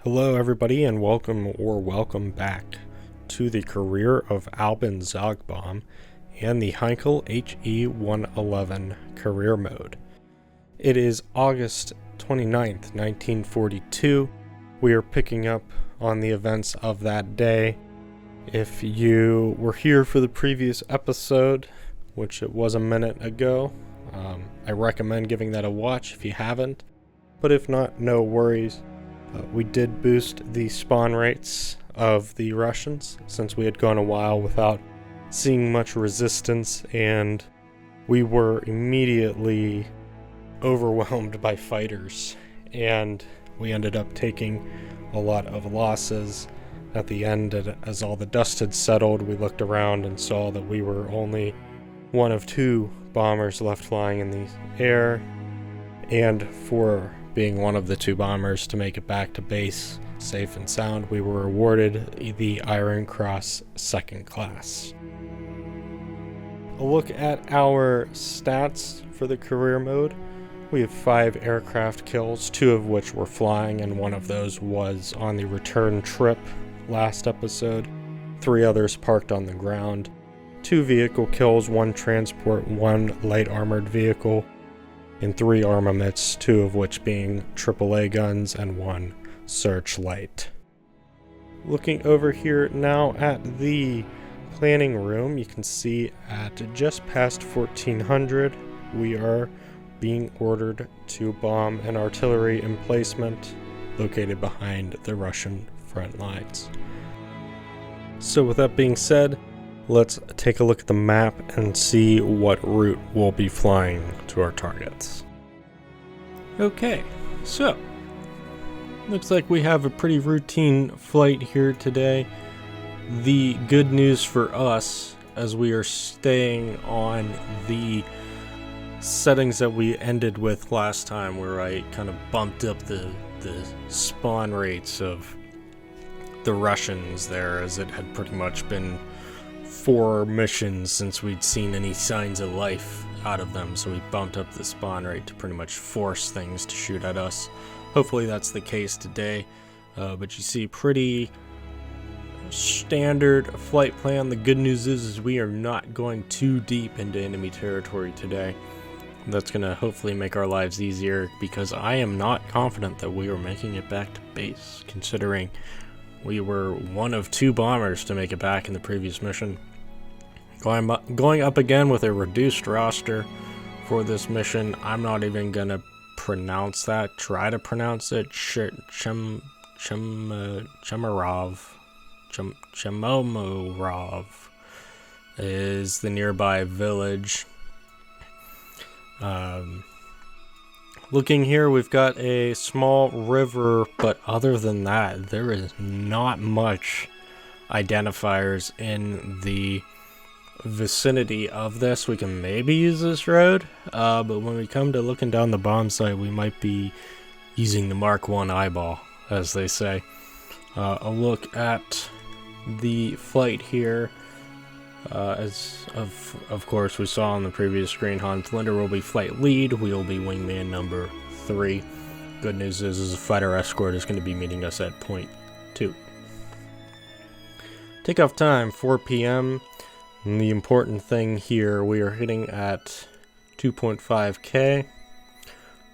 Hello everybody and welcome back to the career of Alban and the Heinkel HE111 career mode. It is August 29th, 1942. We are picking up on the events of that day. If you were here for the previous episode, which it was a minute ago, I recommend giving that a watch if you haven't, but if not, no worries. We did boost the spawn rates of the Russians since we had gone a while without seeing much resistance, and we were immediately overwhelmed by fighters, and we ended up taking a lot of losses. At the end, as all the dust had settled, we looked around and saw that we were only one of two bombers left flying in the air, and for being one of the two bombers to make it back to base safe and sound, we were awarded the Iron Cross second class. A look at our stats for the career mode. We have 5 aircraft kills, 2 of which were flying, and one of those was on the return trip last episode. 3 others parked on the ground. 2 vehicle kills, 1 transport, 1 light armored vehicle, and 3 armaments, 2 of which being AAA guns and 1 searchlight. Looking over here now at the planning room, you can see at just past 1400 we are being ordered to bomb an artillery emplacement located behind the Russian front lines. So with that being said, let's take a look at the map and see what route we'll be flying to our targets. Okay, so looks like we have a pretty routine flight here today. The good news for us, as we are staying on the settings that we ended with last time, where I kind of bumped up the spawn rates of the Russians there, as it had pretty much been 4 missions since we'd seen any signs of life out of them, so we bumped up the spawn rate to pretty much force things to shoot at us. Hopefully that's the case today, but you see, pretty standard flight plan. The good news is we are not going too deep into enemy territory today. That's going to hopefully make our lives easier, because I am not confident that we are making it back to base, considering we were one of 2 bombers to make it back in the previous mission. Going up again with a reduced roster for this mission. I'm not even going to try to pronounce it. Chemomorov is the nearby village. Looking here, we've got a small river, but other than that, there is not much identifiers in the vicinity of this. We can maybe use this road, but when we come to looking down the bomb site, we might be using the Mark 1 eyeball, as they say. A look at the flight here. As of course we saw on the previous screen, Hans Linder will be flight lead. We'll be wingman number 3. Good news is a fighter escort is going to be meeting us at point 2. Takeoff time 4 p.m. And the important thing here, we are hitting at 2.5k.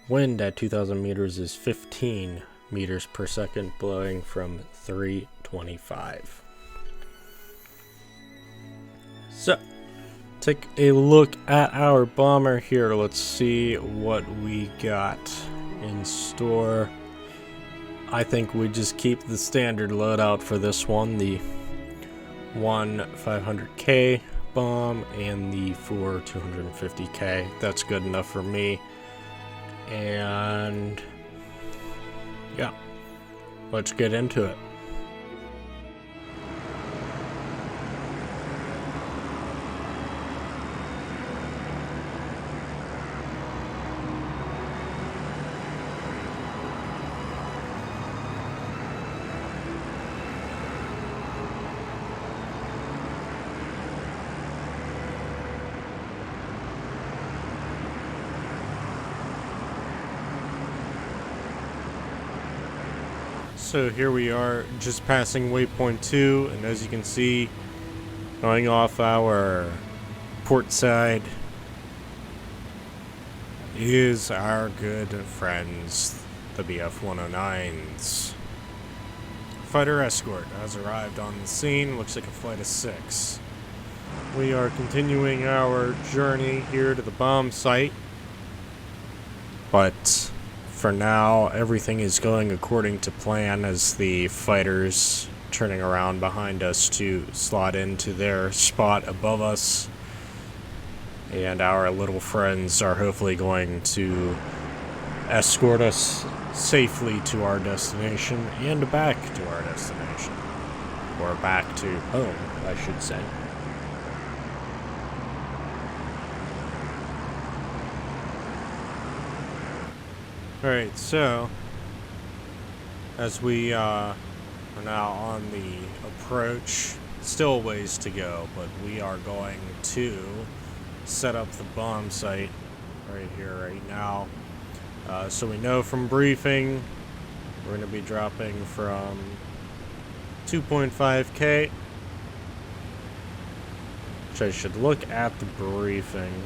Wind at 2,000 meters is 15 meters per second, blowing from 325. So, take a look at our bomber here. Let's see what we got in store. I think we just keep the standard loadout for this one, the 1 500k bomb and the 4 250k. That's good enough for me. And yeah, let's get into it. So here we are, just passing waypoint 2, and as you can see, going off our port side is our good friends, the BF-109s. Fighter escort has arrived on the scene, looks like a flight of 6. We are continuing our journey here to the bomb site, but for now, everything is going according to plan as the fighters turning around behind us to slot into their spot above us. And our little friends are hopefully going to escort us safely to our destination and back to our destination. Or back to home, I should say. Alright, so as we are now on the approach, still a ways to go, but we are going to set up the bomb site right here, right now. So we know from briefing, we're going to be dropping from 2.5K, which I should look at the briefing.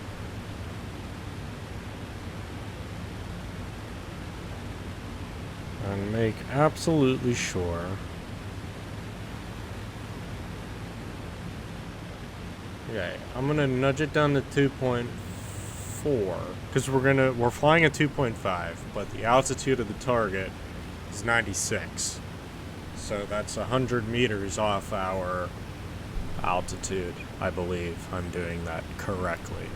And make absolutely sure. Okay, I'm gonna nudge it down to 2.4 because we're flying at 2.5, but the altitude of the target is 96. So that's 100 meters off our altitude. I believe I'm doing that correctly.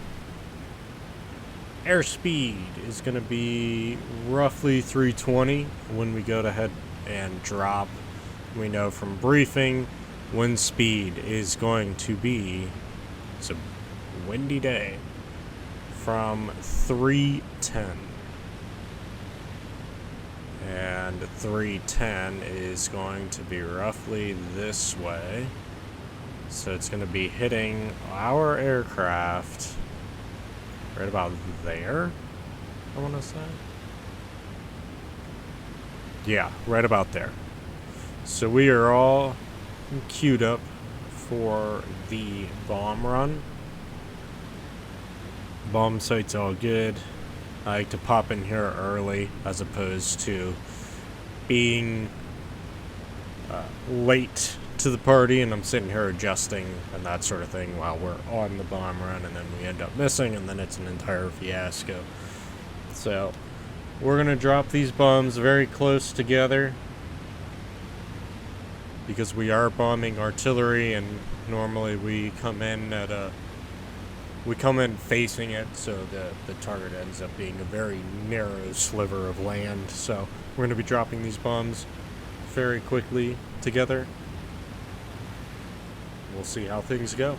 Airspeed is going to be roughly 320 when we go ahead and drop. We know from briefing wind speed is going to be, it's a windy day, from 310. And 310 is going to be roughly this way. So it's going to be hitting our aircraft right about there, I want to say. Yeah, right about there. So we are all queued up for the bomb run. Bomb site's all good. I like to pop in here early as opposed to being late to the party and I'm sitting here adjusting and that sort of thing while we're on the bomb run, and then we end up missing and then it's an entire fiasco. So we're gonna drop these bombs very close together because we are bombing artillery, and normally we come in facing it, so the target ends up being a very narrow sliver of land. So we're gonna be dropping these bombs very quickly together. We'll see how things go.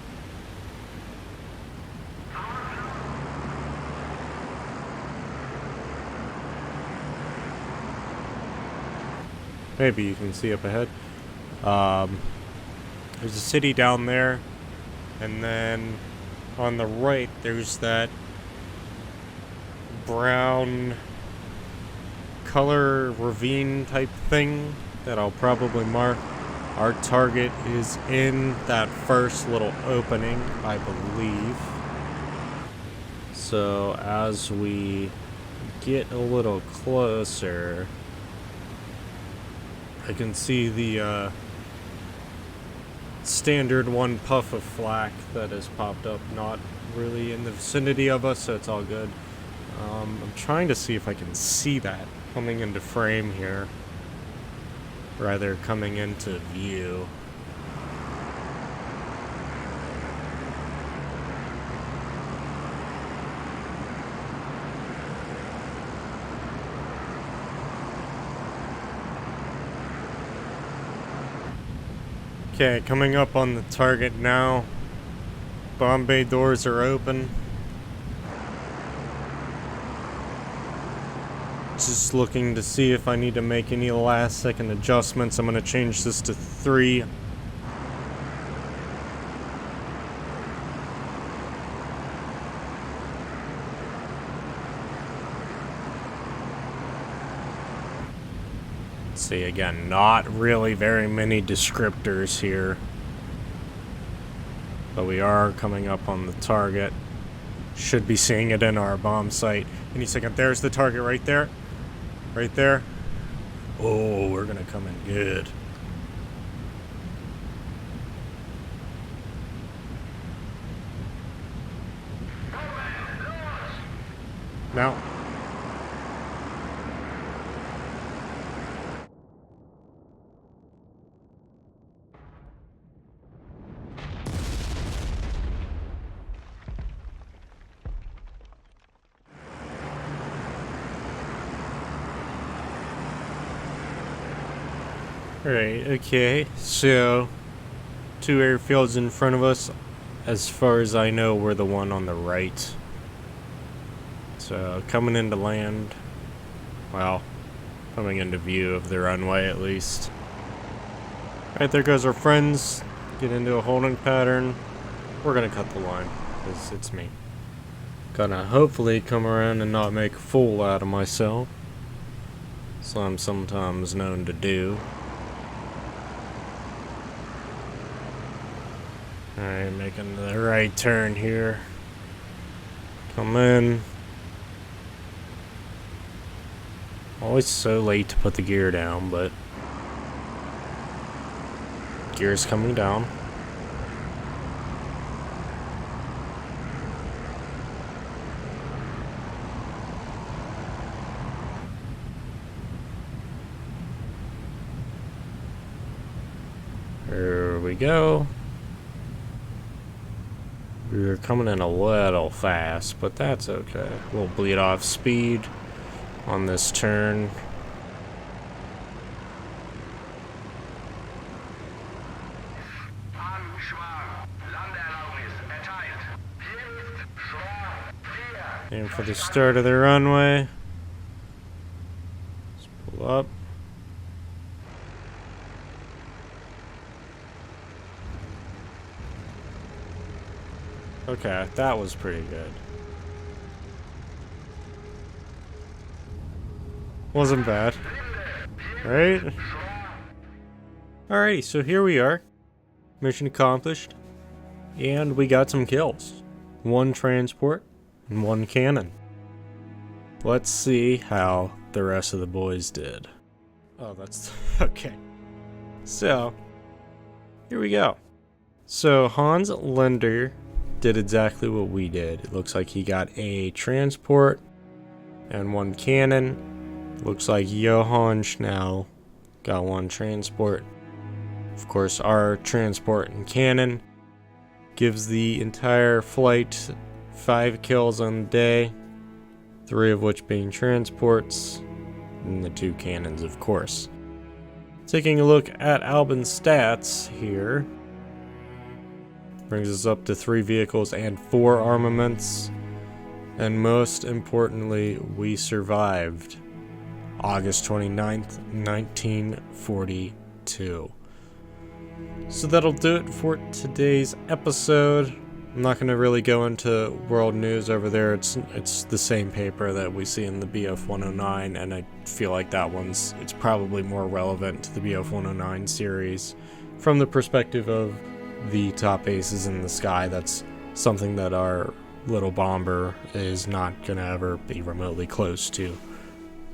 Maybe you can see up ahead. There's a city down there, and then on the right there's that brown color ravine type thing that I'll probably mark. Our target is in that first little opening, I believe. So as we get a little closer, I can see the standard one puff of flak that has popped up, not really in the vicinity of us, so it's all good. I'm trying to see if I can see that coming into frame here. Rather coming into view. Okay, coming up on the target now. Bomb bay doors are open. Just looking to see if I need to make any last second adjustments. I'm going to change this to 3. See, again, not really very many descriptors here. But we are coming up on the target. Should be seeing it in our bomb sight any second. There's the target right there. Right there. Oh, we're gonna come in good. Now. Alright, okay, so 2 airfields in front of us. As far as I know, we're the one on the right. So, coming into land, well, coming into view of the runway at least. Alright, there goes our friends. Get into a holding pattern. We're gonna cut the line, because it's me. Gonna hopefully come around and not make a fool out of myself. So I'm sometimes known to do. Alright, making the right turn here. Come in. Always so late to put the gear down, but gear's coming down. There we go. We're coming in a little fast, but that's okay. We'll bleed off speed on this turn. And for the start of the runway, let's pull up. Okay, that was pretty good. Wasn't bad, right? Alrighty, so here we are. Mission accomplished. And we got some kills. 1 transport and 1 cannon. Let's see how the rest of the boys did. Oh, that's... okay. So, here we go. So, Hans Linder did exactly what we did. It looks like he got a transport and 1 cannon. Looks like Johann Schnell got 1 transport. Of course, our transport and cannon gives the entire flight 5 kills on the day, 3 of which being transports, and the 2 cannons, of course. Taking a look at Alban's stats here, brings us up to 3 vehicles and 4 armaments. And most importantly, we survived August 29th, 1942. So that'll do it for today's episode. I'm not going to really go into world news over there. It's the same paper that we see in the BF 109, and I feel like it's probably more relevant to the BF 109 series from the perspective of the top aces in the sky. That's something that our little bomber is not going to ever be remotely close to.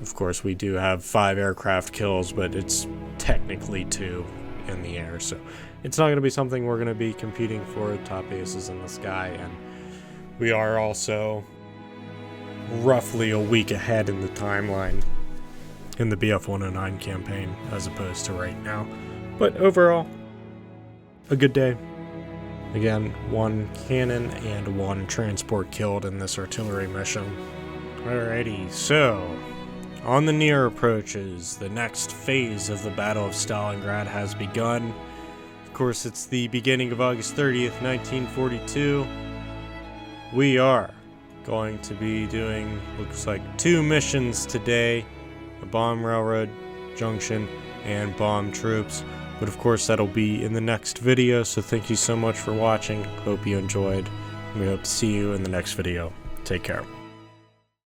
Of course, we do have 5 aircraft kills, but it's technically 2 in the air, so it's not going to be something we're going to be competing for top aces in the sky. And we are also roughly a week ahead in the timeline in the BF 109 campaign as opposed to right now. But overall, a good day. Again, 1 cannon and 1 transport killed in this artillery mission. Alrighty, so on the near approaches, the next phase of the Battle of Stalingrad has begun. Of course, it's the beginning of August 30th, 1942. We are going to be doing, looks like, 2 missions today. The bomb railroad junction and bomb troops. But of course, that'll be in the next video, so thank you so much for watching. Hope you enjoyed. We hope to see you in the next video. Take care.